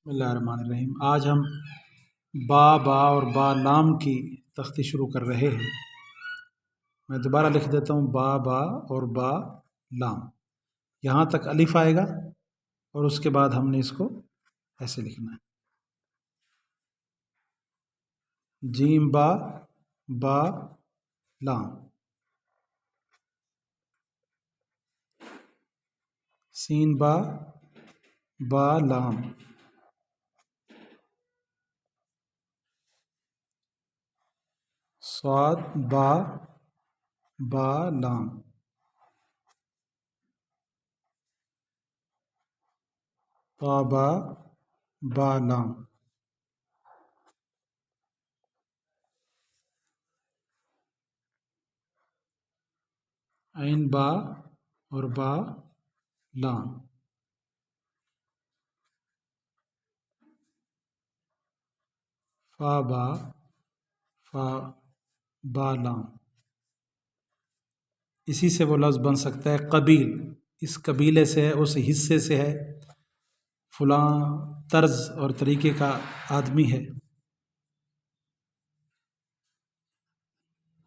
बिस्मिल्लाहिर्रहमानिर्रहीम। आज हम बा और बा लाम की तख्ती शुरू कर रहे हैं। मैं दोबारा लिख देता हूँ, बा और बा लाम। यहाँ तक अलिफ आएगा और उसके बाद हमने इसको ऐसे लिखना है, जीम बा लाम, सीन बा लाम, स्वाद बा लाम, ता बा लाम, ऐन बा और बा लाम, फा बा लाम। इसी से वो लफ्ज़ बन सकता है कबील, इस कबीले से है, उस हिस्से से है, फलां तर्ज और तरीके का आदमी है।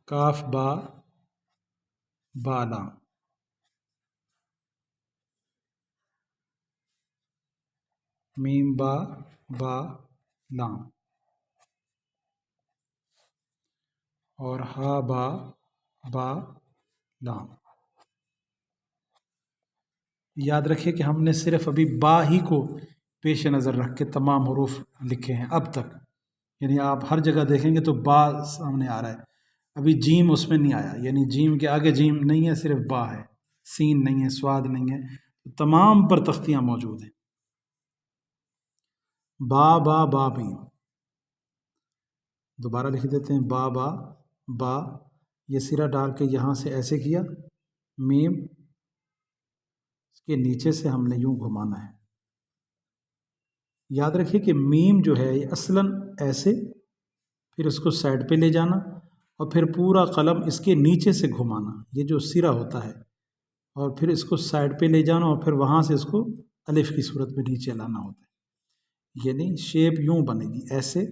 काफ बा लाम, मीम बा लाम और हा बा लाम। याद रखिए कि हमने सिर्फ अभी बा ही को पेश नज़र रख के तमाम हरूफ लिखे हैं अब तक, यानी आप हर जगह देखेंगे तो बा सामने आ रहा है, अभी जीम उसमें नहीं आया, यानी जीम के आगे जीम नहीं है, सिर्फ बा है, सीन नहीं है, स्वाद नहीं है, तो तमाम पर तख्तियाँ मौजूद हैं। बा मीम, दोबारा लिख देते हैं, बा ये सिरा डाल के यहाँ से ऐसे किया, मीम इसके नीचे से हमने यूं घुमाना है। याद रखिए कि मीम जो है ये असलन ऐसे, फिर उसको साइड पे ले जाना और फिर पूरा कलम इसके नीचे से घुमाना, ये जो सिरा होता है, और फिर इसको साइड पे ले जाना और फिर वहाँ से इसको अलिफ की सूरत में नीचे लाना होता है, यानी शेप यूं बनेगी ऐसे,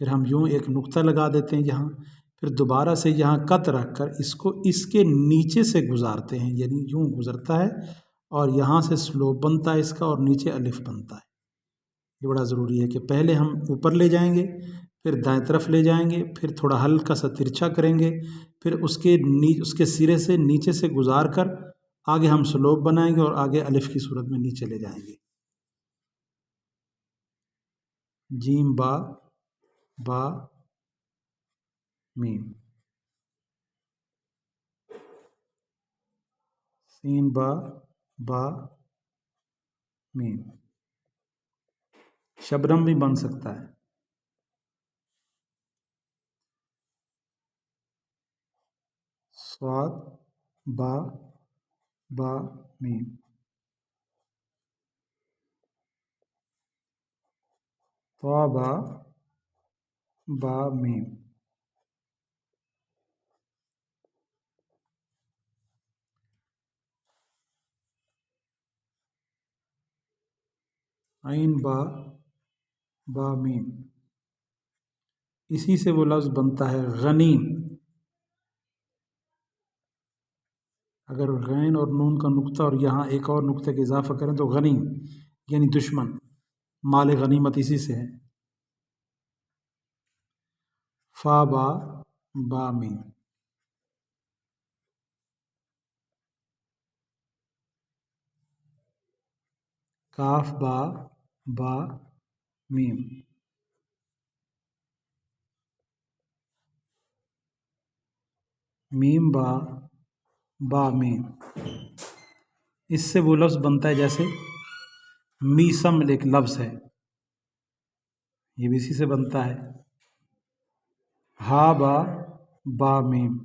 फिर हम यूं एक नुक्ता लगा देते हैं यहाँ, फिर दोबारा से यहाँ कत रख कर इसको इसके नीचे से गुजारते हैं, यानी यूं गुजरता है और यहाँ से स्लोप बनता है इसका और नीचे अलिफ बनता है। ये बड़ा ज़रूरी है कि पहले हम ऊपर ले जाएंगे, फिर दाएं तरफ ले जाएंगे, फिर थोड़ा हल्का सा तिरछा करेंगे, फिर उसके सिरे से नीचे से गुजार कर आगे हम स्लोप बनाएंगे और आगे अलिफ की सूरत में नीचे ले जाएंगे। जीम बा मीम, सीन बा मीम। शबनम भी बन सकता है, स्वाद बा मीम, ता बा मीम, ऐन बा मीम। इसी से वो लफ्ज़ बनता है गनीम। अगर गैन और नून का नुक्ता और यहाँ एक और नुक्ते का इजाफा करें तो गनीम यानी दुश्मन, माल गनीमत इसी से है। फा बा मीम, काफ बा मीम, मीम बा मीम। इससे वो लफ्ज़ बनता है जैसे मीसम एक लफ्ज़ है, ये भी इसी से बनता है। हा बा मीम,